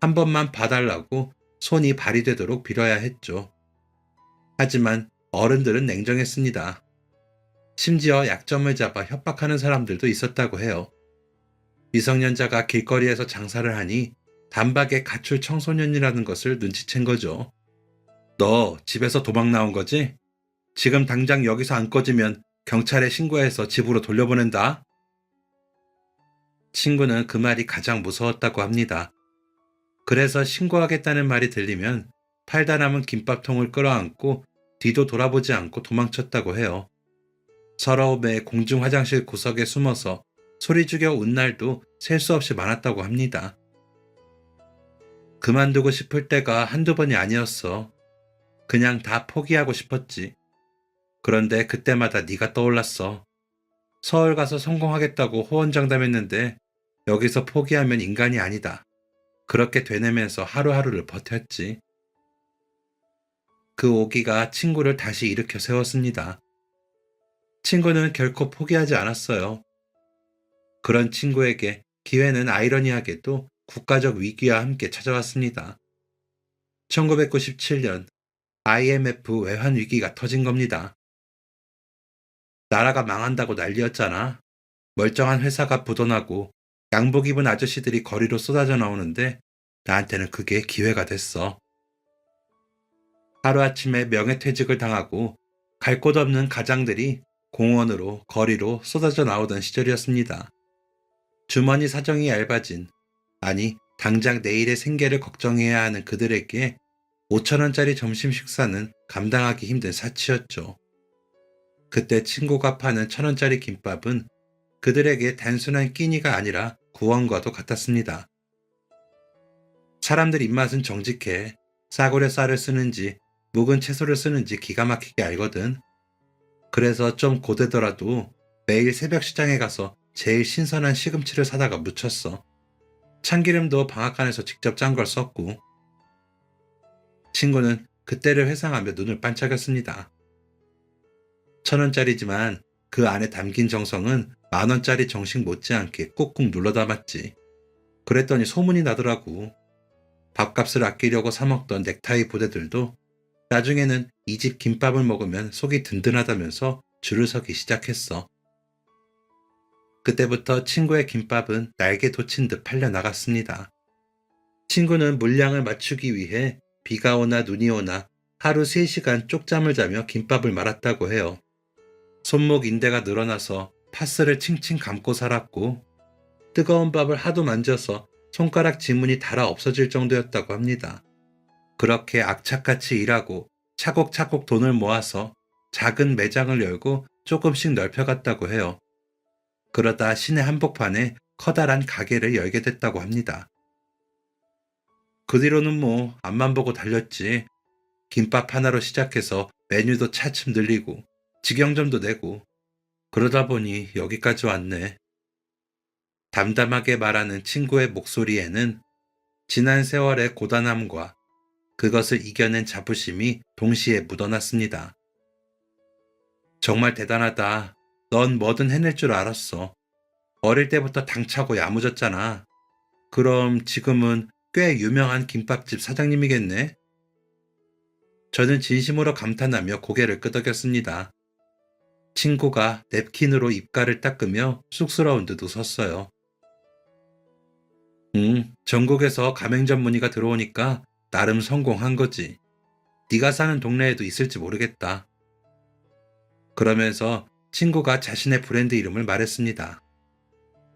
한 번만 봐달라고 손이 발이 되도록 빌어야 했죠. 하지만 어른들은 냉정했습니다. 심지어 약점을 잡아 협박하는 사람들도 있었다고 해요. 미성년자가 길거리에서 장사를 하니 단박에 가출 청소년이라는 것을 눈치챈 거죠. 너 집에서 도망 나온 거지? 지금 당장 여기서 안 꺼지면 경찰에 신고해서 집으로 돌려보낸다. 친구는 그 말이 가장 무서웠다고 합니다. 그래서 신고하겠다는 말이 들리면 팔다 남은 김밥통을 끌어안고 뒤도 돌아보지 않고 도망쳤다고 해요. 서러움에 공중 화장실 구석에 숨어서 소리 죽여 운 날도 셀 수 없이 많았다고 합니다. 그만두고 싶을 때가 한두 번이 아니었어. 그냥 다 포기하고 싶었지. 그런데 그때마다 네가 떠올랐어. 서울 가서 성공하겠다고 호언장담했는데 여기서 포기하면 인간이 아니다. 그렇게 되뇌면서 하루하루를 버텼지. 그 오기가 친구를 다시 일으켜 세웠습니다. 친구는 결코 포기하지 않았어요. 그런 친구에게 기회는 아이러니하게도 국가적 위기와 함께 찾아왔습니다. 1997년 IMF 외환 위기가 터진 겁니다. 나라가 망한다고 난리였잖아. 멀쩡한 회사가 부도나고 양복 입은 아저씨들이 거리로 쏟아져 나오는데 나한테는 그게 기회가 됐어. 하루아침에 명예퇴직을 당하고 갈 곳 없는 가장들이 공원으로 거리로 쏟아져 나오던 시절이었습니다. 주머니 사정이 얇아진, 아니 당장 내일의 생계를 걱정해야 하는 그들에게 5,000원짜리 점심 식사는 감당하기 힘든 사치였죠. 그때 친구가 파는 1,000원짜리 김밥은 그들에게 단순한 끼니가 아니라 구원과도 같았습니다. 사람들 입맛은 정직해. 싸구려 쌀을 쓰는지 묵은 채소를 쓰는지 기가 막히게 알거든. 그래서 좀 고되더라도 매일 새벽 시장에 가서 제일 신선한 시금치를 사다가 무쳤어. 참기름도 방앗간에서 직접 짠 걸 썼고. 친구는 그때를 회상하며 눈을 반짝였습니다. 1,000원짜리지만 그 안에 담긴 정성은 10,000원짜리 정식 못지않게 꾹꾹 눌러 담았지. 그랬더니 소문이 나더라고. 밥값을 아끼려고 사먹던 넥타이 부대들도 나중에는 이 집 김밥을 먹으면 속이 든든하다면서 줄을 서기 시작했어. 그때부터 친구의 김밥은 날개 돋친 듯 팔려 나갔습니다. 친구는 물량을 맞추기 위해 비가 오나 눈이 오나 하루 3시간 쪽잠을 자며 김밥을 말았다고 해요. 손목 인대가 늘어나서 파스를 칭칭 감고 살았고 뜨거운 밥을 하도 만져서 손가락 지문이 닳아 없어질 정도였다고 합니다. 그렇게 악착같이 일하고 차곡차곡 돈을 모아서 작은 매장을 열고 조금씩 넓혀갔다고 해요. 그러다 시내 한복판에 커다란 가게를 열게 됐다고 합니다. 그 뒤로는 뭐 앞만 보고 달렸지. 김밥 하나로 시작해서 메뉴도 차츰 늘리고 직영점도 내고 그러다 보니 여기까지 왔네. 담담하게 말하는 친구의 목소리에는 지난 세월의 고단함과 그것을 이겨낸 자부심이 동시에 묻어났습니다. 정말 대단하다. 넌 뭐든 해낼 줄 알았어. 어릴 때부터 당차고 야무졌잖아. 그럼 지금은 꽤 유명한 김밥집 사장님이겠네? 저는 진심으로 감탄하며 고개를 끄덕였습니다. 친구가 냅킨으로 입가를 닦으며 쑥스러운 듯 웃었어요. 전국에서 가맹점 문의가 들어오니까 나름 성공한 거지. 네가 사는 동네에도 있을지 모르겠다. 그러면서 친구가 자신의 브랜드 이름을 말했습니다.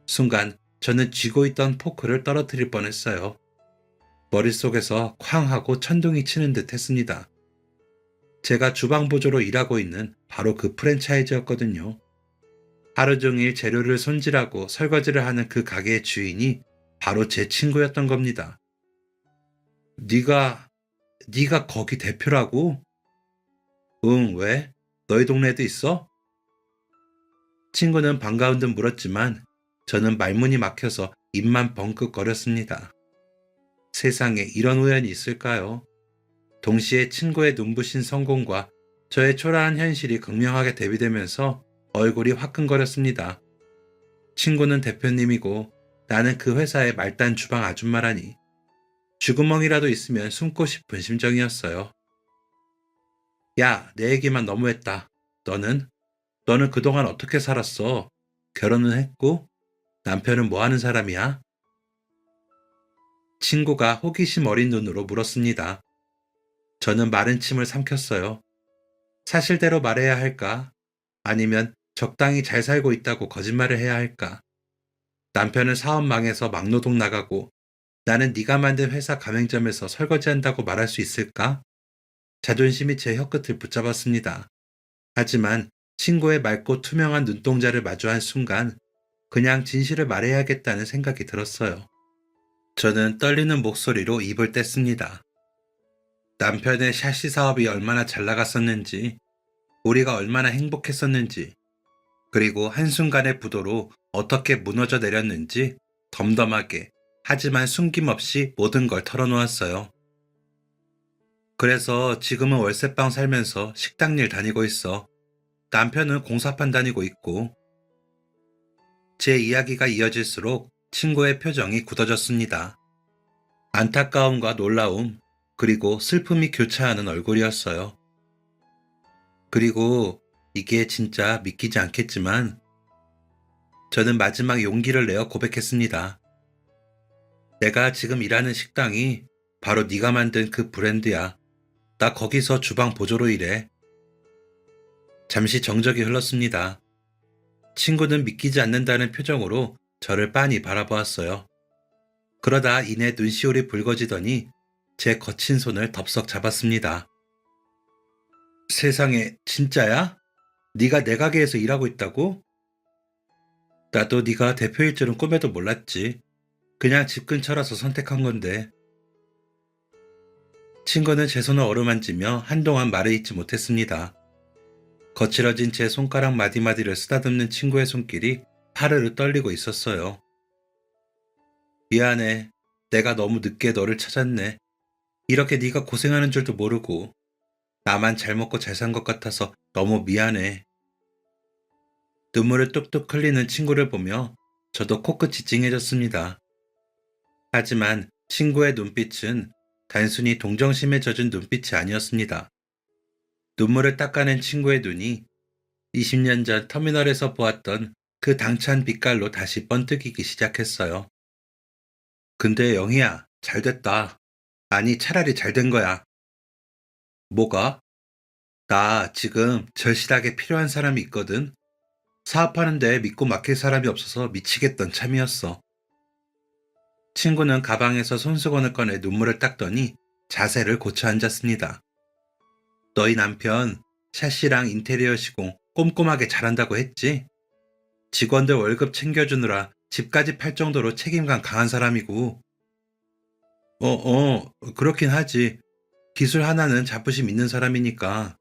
순간 저는 쥐고 있던 포크를 떨어뜨릴 뻔했어요. 머릿속에서 쾅 하고 천둥이 치는 듯 했습니다. 제가 주방 보조로 일하고 있는 바로 그 프랜차이즈였거든요. 하루 종일 재료를 손질하고 설거지를 하는 그 가게의 주인이 바로 제 친구였던 겁니다. 네가 거기 대표라고? 응, 왜? 너희 동네에도 있어? 친구는 반가운 듯 물었지만 저는 말문이 막혀서 입만 벙긋거렸습니다. 세상에 이런 우연이 있을까요? 동시에 친구의 눈부신 성공과 저의 초라한 현실이 극명하게 대비되면서 얼굴이 화끈거렸습니다. 친구는 대표님이고 나는 그 회사의 말단 주방 아줌마라니 쥐구멍이라도 있으면 숨고 싶은 심정이었어요. 야, 내 얘기만 너무했다. 너는? 너는 그동안 어떻게 살았어? 결혼은 했고? 남편은 뭐 하는 사람이야? 친구가 호기심 어린 눈으로 물었습니다. 저는 마른 침을 삼켰어요. 사실대로 말해야 할까? 아니면 적당히 잘 살고 있다고 거짓말을 해야 할까? 남편은 사업 망해서 막노동 나가고 나는 네가 만든 회사 가맹점에서 설거지한다고 말할 수 있을까? 자존심이 제 혀끝을 붙잡았습니다. 하지만 친구의 맑고 투명한 눈동자를 마주한 순간 그냥 진실을 말해야겠다는 생각이 들었어요. 저는 떨리는 목소리로 입을 뗐습니다. 남편의 샤시 사업이 얼마나 잘 나갔었는지, 우리가 얼마나 행복했었는지, 그리고 한순간의 부도로 어떻게 무너져 내렸는지 덤덤하게, 하지만 숨김없이 모든 걸 털어놓았어요. 그래서 지금은 월세방 살면서 식당 일 다니고 있어. 남편은 공사판 다니고 있고. 제 이야기가 이어질수록 친구의 표정이 굳어졌습니다. 안타까움과 놀라움, 그리고 슬픔이 교차하는 얼굴이었어요. 그리고 이게 진짜 믿기지 않겠지만 저는 마지막 용기를 내어 고백했습니다. 내가 지금 일하는 식당이 바로 네가 만든 그 브랜드야. 나 거기서 주방 보조로 일해. 잠시 정적이 흘렀습니다. 친구는 믿기지 않는다는 표정으로 저를 빤히 바라보았어요. 그러다 이내 눈시울이 붉어지더니 제 거친 손을 덥석 잡았습니다. 세상에 진짜야? 네가 내 가게에서 일하고 있다고? 나도 네가 대표일 줄은 꿈에도 몰랐지. 그냥 집 근처라서 선택한 건데. 친구는 제 손을 어루만지며 한동안 말을 잇지 못했습니다. 거칠어진 제 손가락 마디마디를 쓰다듬는 친구의 손길이 파르르 떨리고 있었어요. 미안해. 내가 너무 늦게 너를 찾았네. 이렇게 네가 고생하는 줄도 모르고 나만 잘 먹고 잘 산 것 같아서 너무 미안해. 눈물을 뚝뚝 흘리는 친구를 보며 저도 코끝이 찡해졌습니다. 하지만 친구의 눈빛은 단순히 동정심에 젖은 눈빛이 아니었습니다. 눈물을 닦아낸 친구의 눈이 20년 전 터미널에서 보았던 그 당찬 빛깔로 다시 번뜩이기 시작했어요. 근데 영희야, 잘 됐다. 아니, 차라리 잘 된 거야. 뭐가? 나 지금 절실하게 필요한 사람이 있거든. 사업하는데 믿고 맡길 사람이 없어서 미치겠던 참이었어. 친구는 가방에서 손수건을 꺼내 눈물을 닦더니 자세를 고쳐 앉았습니다. 너희 남편 샤시랑 인테리어 시공 꼼꼼하게 잘한다고 했지? 직원들 월급 챙겨주느라 집까지 팔 정도로 책임감 강한 사람이고. 그렇긴 하지. 기술 하나는 자부심 있는 사람이니까.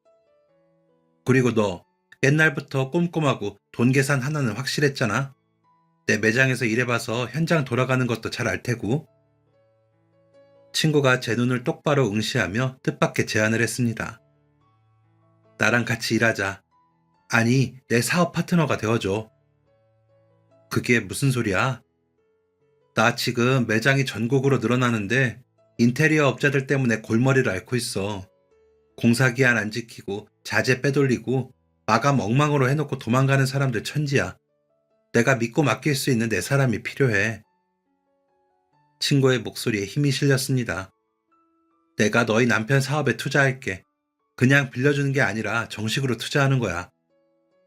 그리고 너 옛날부터 꼼꼼하고 돈 계산 하나는 확실했잖아. 내 매장에서 일해봐서 현장 돌아가는 것도 잘 알 테고. 친구가 제 눈을 똑바로 응시하며 뜻밖의 제안을 했습니다. 나랑 같이 일하자. 아니, 내 사업 파트너가 되어줘. 그게 무슨 소리야? 나 지금 매장이 전국으로 늘어나는데 인테리어 업자들 때문에 골머리를 앓고 있어. 공사기한 안 지키고 자재 빼돌리고 마감 엉망으로 해놓고 도망가는 사람들 천지야. 내가 믿고 맡길 수 있는 내 사람이 필요해. 친구의 목소리에 힘이 실렸습니다. 내가 너희 남편 사업에 투자할게. 그냥 빌려주는 게 아니라 정식으로 투자하는 거야.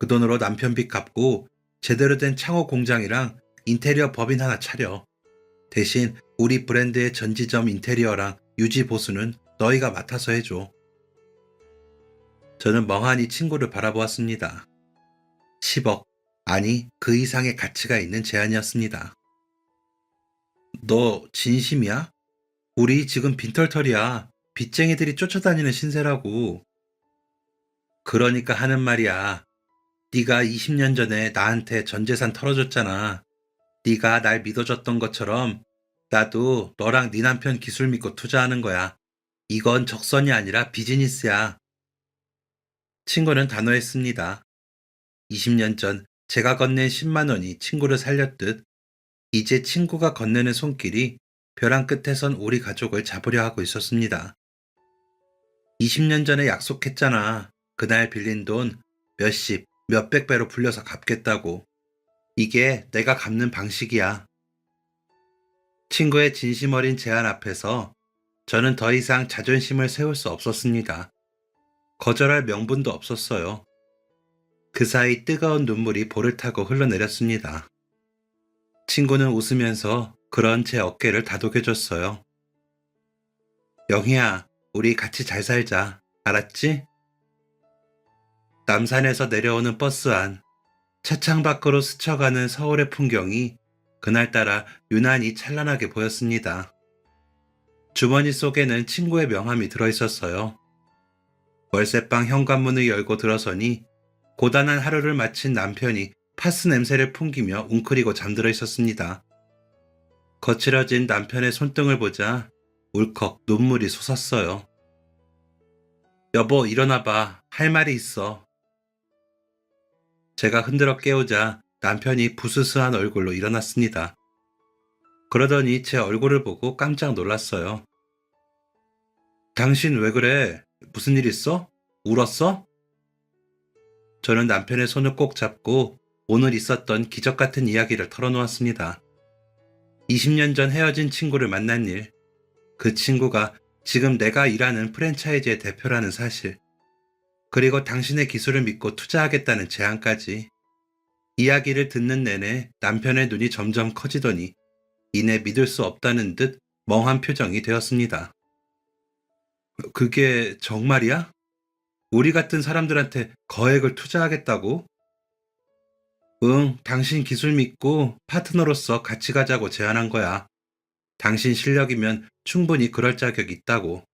그 돈으로 남편 빚 갚고 제대로 된 창호 공장이랑 인테리어 법인 하나 차려. 대신 우리 브랜드의 전지점 인테리어랑 유지 보수는 너희가 맡아서 해줘. 저는 멍하니 친구를 바라보았습니다. 10억, 아니 그 이상의 가치가 있는 제안이었습니다. 너 진심이야? 우리 지금 빈털털이야. 빚쟁이들이 쫓아다니는 신세라고. 그러니까 하는 말이야. 네가 20년 전에 나한테 전 재산 털어줬잖아. 네가 날 믿어줬던 것처럼 나도 너랑 네 남편 기술 믿고 투자하는 거야. 이건 적선이 아니라 비즈니스야. 친구는 단호했습니다. 20년 전 제가 건넨 10만 원이 친구를 살렸듯 이제 친구가 건네는 손길이 벼랑 끝에선 우리 가족을 잡으려 하고 있었습니다. 20년 전에 약속했잖아. 그날 빌린 돈 몇십, 몇백 배로 불려서 갚겠다고. 이게 내가 갚는 방식이야. 친구의 진심 어린 제안 앞에서 저는 더 이상 자존심을 세울 수 없었습니다. 거절할 명분도 없었어요. 그 사이 뜨거운 눈물이 볼을 타고 흘러내렸습니다. 친구는 웃으면서 그런 제 어깨를 다독여줬어요. 영희야, 우리 같이 잘 살자. 알았지? 남산에서 내려오는 버스 안, 차창 밖으로 스쳐가는 서울의 풍경이 그날따라 유난히 찬란하게 보였습니다. 주머니 속에는 친구의 명함이 들어있었어요. 월세방 현관문을 열고 들어서니 고단한 하루를 마친 남편이 파스 냄새를 풍기며 웅크리고 잠들어 있었습니다. 거칠어진 남편의 손등을 보자 울컥 눈물이 솟았어요. 여보, 일어나봐. 할 말이 있어. 제가 흔들어 깨우자 남편이 부스스한 얼굴로 일어났습니다. 그러더니 제 얼굴을 보고 깜짝 놀랐어요. 당신 왜 그래? 무슨 일 있어? 울었어? 저는 남편의 손을 꼭 잡고 오늘 있었던 기적 같은 이야기를 털어놓았습니다. 20년 전 헤어진 친구를 만난 일, 그 친구가 지금 내가 일하는 프랜차이즈의 대표라는 사실, 그리고 당신의 기술을 믿고 투자하겠다는 제안까지. 이야기를 듣는 내내 남편의 눈이 점점 커지더니 이내 믿을 수 없다는 듯 멍한 표정이 되었습니다. 그게 정말이야? 우리 같은 사람들한테 거액을 투자하겠다고? 응, 당신 기술 믿고 파트너로서 같이 가자고 제안한 거야. 당신 실력이면 충분히 그럴 자격 있다고.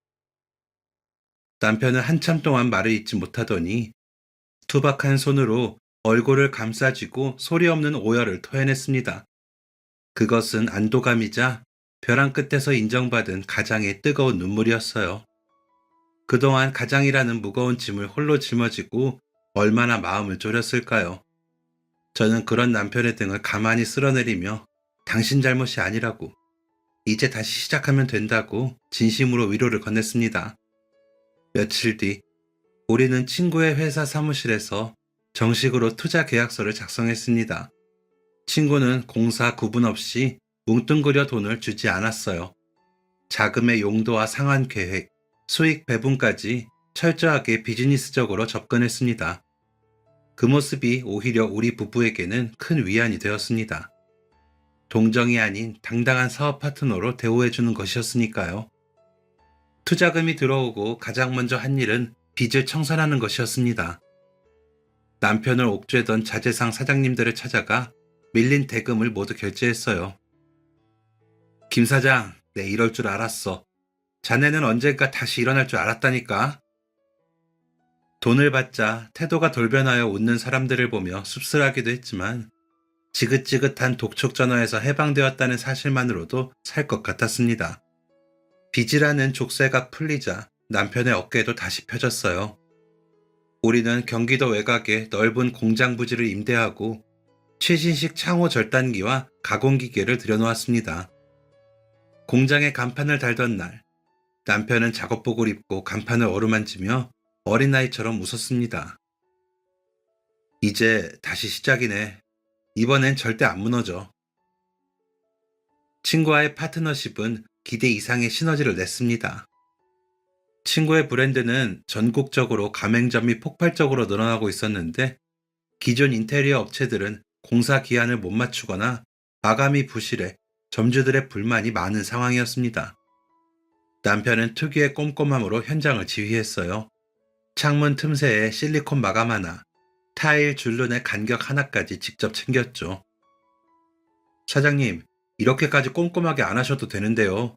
남편은 한참 동안 말을 잇지 못하더니 투박한 손으로 얼굴을 감싸쥐고 소리 없는 오열을 토해냈습니다. 그것은 안도감이자 벼랑 끝에서 인정받은 가장의 뜨거운 눈물이었어요. 그동안 가장이라는 무거운 짐을 홀로 짊어지고 얼마나 마음을 졸였을까요? 저는 그런 남편의 등을 가만히 쓸어내리며 당신 잘못이 아니라고, 이제 다시 시작하면 된다고 진심으로 위로를 건넸습니다. 며칠 뒤 우리는 친구의 회사 사무실에서 정식으로 투자 계약서를 작성했습니다. 친구는 공사 구분 없이 뭉뚱그려 돈을 주지 않았어요. 자금의 용도와 상환 계획, 수익 배분까지 철저하게 비즈니스적으로 접근했습니다. 그 모습이 오히려 우리 부부에게는 큰 위안이 되었습니다. 동정이 아닌 당당한 사업 파트너로 대우해주는 것이었으니까요. 투자금이 들어오고 가장 먼저 한 일은 빚을 청산하는 것이었습니다. 남편을 옥죄던 자재상 사장님들을 찾아가 밀린 대금을 모두 결제했어요. 김 사장, 내 이럴 줄 알았어. 자네는 언젠가 다시 일어날 줄 알았다니까. 돈을 받자 태도가 돌변하여 웃는 사람들을 보며 씁쓸하기도 했지만 지긋지긋한 독촉 전화에서 해방되었다는 사실만으로도 살 것 같았습니다. 빚이라는 족쇄가 풀리자 남편의 어깨도 다시 펴졌어요. 우리는 경기도 외곽에 넓은 공장 부지를 임대하고 최신식 창호 절단기와 가공기계를 들여놓았습니다. 공장에 간판을 달던 날, 남편은 작업복을 입고 간판을 어루만지며 어린아이처럼 웃었습니다. 이제 다시 시작이네. 이번엔 절대 안 무너져. 친구와의 파트너십은 기대 이상의 시너지를 냈습니다. 친구의 브랜드는 전국적으로 가맹점이 폭발적으로 늘어나고 있었는데 기존 인테리어 업체들은 공사 기한을 못 맞추거나 마감이 부실해 점주들의 불만이 많은 상황이었습니다. 남편은 특유의 꼼꼼함으로 현장을 지휘했어요. 창문 틈새에 실리콘 마감 하나, 타일 줄눈의 간격 하나까지 직접 챙겼죠. 사장님, 이렇게까지 꼼꼼하게 안 하셔도 되는데요.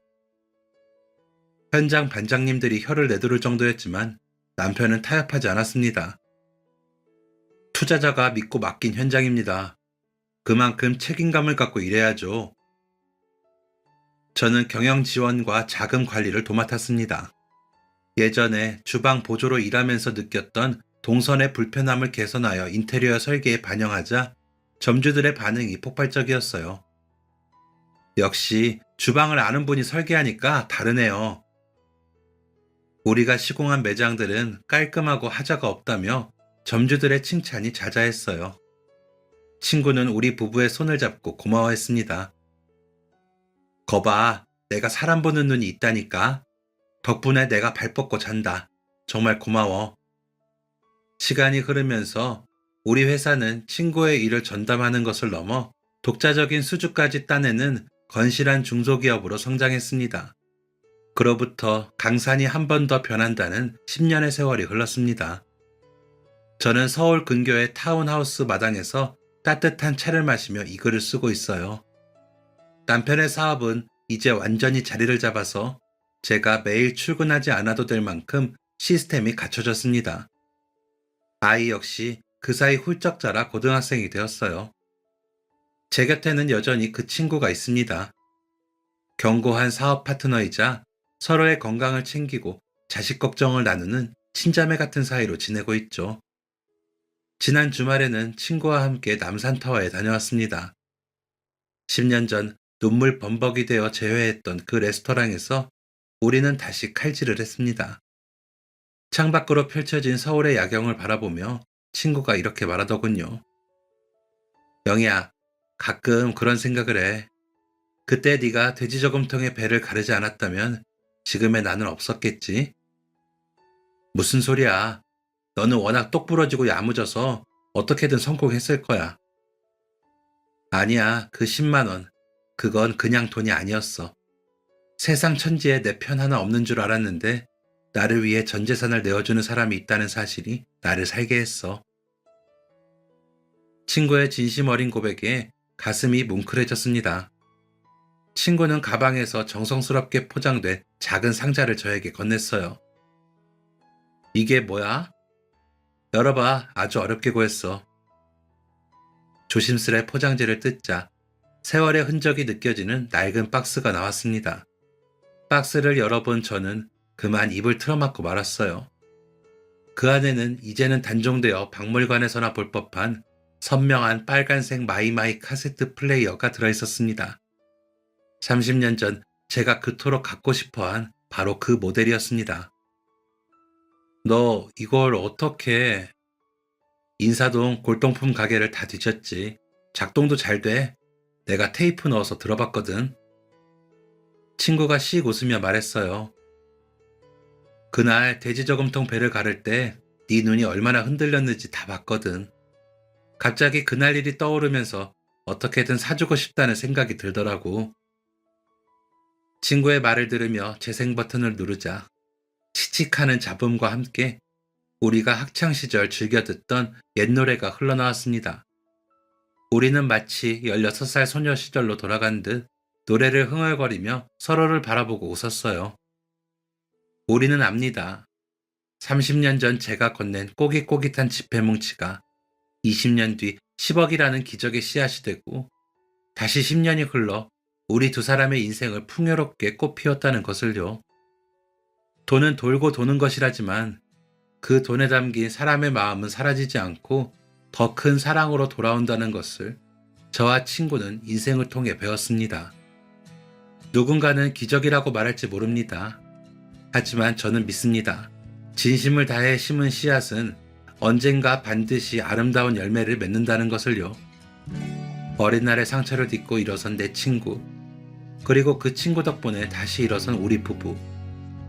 현장 반장님들이 혀를 내두를 정도였지만 남편은 타협하지 않았습니다. 투자자가 믿고 맡긴 현장입니다. 그만큼 책임감을 갖고 일해야죠. 저는 경영 지원과 자금 관리를 도맡았습니다. 예전에 주방 보조로 일하면서 느꼈던 동선의 불편함을 개선하여 인테리어 설계에 반영하자 점주들의 반응이 폭발적이었어요. 역시 주방을 아는 분이 설계하니까 다르네요. 우리가 시공한 매장들은 깔끔하고 하자가 없다며 점주들의 칭찬이 자자했어요. 친구는 우리 부부의 손을 잡고 고마워했습니다. 거봐, 내가 사람 보는 눈이 있다니까. 덕분에 내가 발 뻗고 잔다. 정말 고마워. 시간이 흐르면서 우리 회사는 친구의 일을 전담하는 것을 넘어 독자적인 수주까지 따내는 건실한 중소기업으로 성장했습니다. 그로부터 강산이 한 번 더 변한다는 10년의 세월이 흘렀습니다. 저는 서울 근교의 타운하우스 마당에서 따뜻한 차를 마시며 이 글을 쓰고 있어요. 남편의 사업은 이제 완전히 자리를 잡아서 제가 매일 출근하지 않아도 될 만큼 시스템이 갖춰졌습니다. 아이 역시 그 사이 훌쩍 자라 고등학생이 되었어요. 제 곁에는 여전히 그 친구가 있습니다. 견고한 사업 파트너이자 서로의 건강을 챙기고 자식 걱정을 나누는 친자매 같은 사이로 지내고 있죠. 지난 주말에는 친구와 함께 남산타워에 다녀왔습니다. 10년 전 눈물 범벅이 되어 재회했던 그 레스토랑에서 우리는 다시 칼질을 했습니다. 창밖으로 펼쳐진 서울의 야경을 바라보며 친구가 이렇게 말하더군요. 영희야, 가끔 그런 생각을 해. 그때 네가 돼지저금통에 배를 가르지 않았다면 지금의 나는 없었겠지? 무슨 소리야. 너는 워낙 똑부러지고 야무져서 어떻게든 성공했을 거야. 아니야, 그 10만 원. 그건 그냥 돈이 아니었어. 세상 천지에 내 편 하나 없는 줄 알았는데 나를 위해 전 재산을 내어주는 사람이 있다는 사실이 나를 살게 했어. 친구의 진심 어린 고백에 가슴이 뭉클해졌습니다. 친구는 가방에서 정성스럽게 포장된 작은 상자를 저에게 건넸어요. 이게 뭐야? 열어봐. 아주 어렵게 구했어. 조심스레 포장지를 뜯자 세월의 흔적이 느껴지는 낡은 박스가 나왔습니다. 박스를 열어본 저는 그만 입을 틀어막고 말았어요. 그 안에는 이제는 단종되어 박물관에서나 볼 법한 선명한 빨간색 마이마이 카세트 플레이어가 들어있었습니다. 30년 전 제가 그토록 갖고 싶어한 바로 그 모델이었습니다. 너 이걸 어떻게... 인사동 골동품 가게를 다 뒤졌지. 작동도 잘 돼. 내가 테이프 넣어서 들어봤거든. 친구가 씩 웃으며 말했어요. 그날 돼지저금통 배를 가를 때 네 눈이 얼마나 흔들렸는지 다 봤거든. 갑자기 그날 일이 떠오르면서 어떻게든 사주고 싶다는 생각이 들더라고. 친구의 말을 들으며 재생 버튼을 누르자 칙칙하는 잡음과 함께 우리가 학창시절 즐겨 듣던 옛 노래가 흘러나왔습니다. 우리는 마치 16살 소녀 시절로 돌아간 듯 노래를 흥얼거리며 서로를 바라보고 웃었어요. 우리는 압니다. 30년 전 제가 건넨 꼬깃꼬깃한 지폐뭉치가 20년 뒤 10억이라는 기적의 씨앗이 되고 다시 10년이 흘러 우리 두 사람의 인생을 풍요롭게 꽃피웠다는 것을요. 돈은 돌고 도는 것이라지만 그 돈에 담긴 사람의 마음은 사라지지 않고 더 큰 사랑으로 돌아온다는 것을 저와 친구는 인생을 통해 배웠습니다. 누군가는 기적이라고 말할지 모릅니다. 하지만 저는 믿습니다. 진심을 다해 심은 씨앗은 언젠가 반드시 아름다운 열매를 맺는다는 것을요. 어린 날의 상처를 딛고 일어선 내 친구, 그리고 그 친구 덕분에 다시 일어선 우리 부부,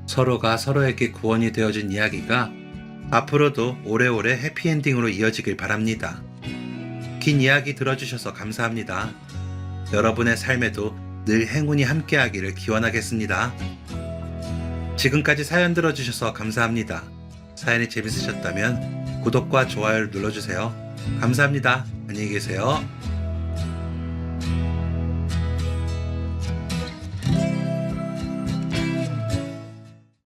서로가 서로에게 구원이 되어준 이야기가 앞으로도 오래오래 해피엔딩으로 이어지길 바랍니다. 긴 이야기 들어주셔서 감사합니다. 여러분의 삶에도 늘 행운이 함께하기를 기원하겠습니다. 지금까지 사연 들어주셔서 감사합니다. 사연이 재밌으셨다면 구독과 좋아요를 눌러주세요. 감사합니다. 안녕히 계세요.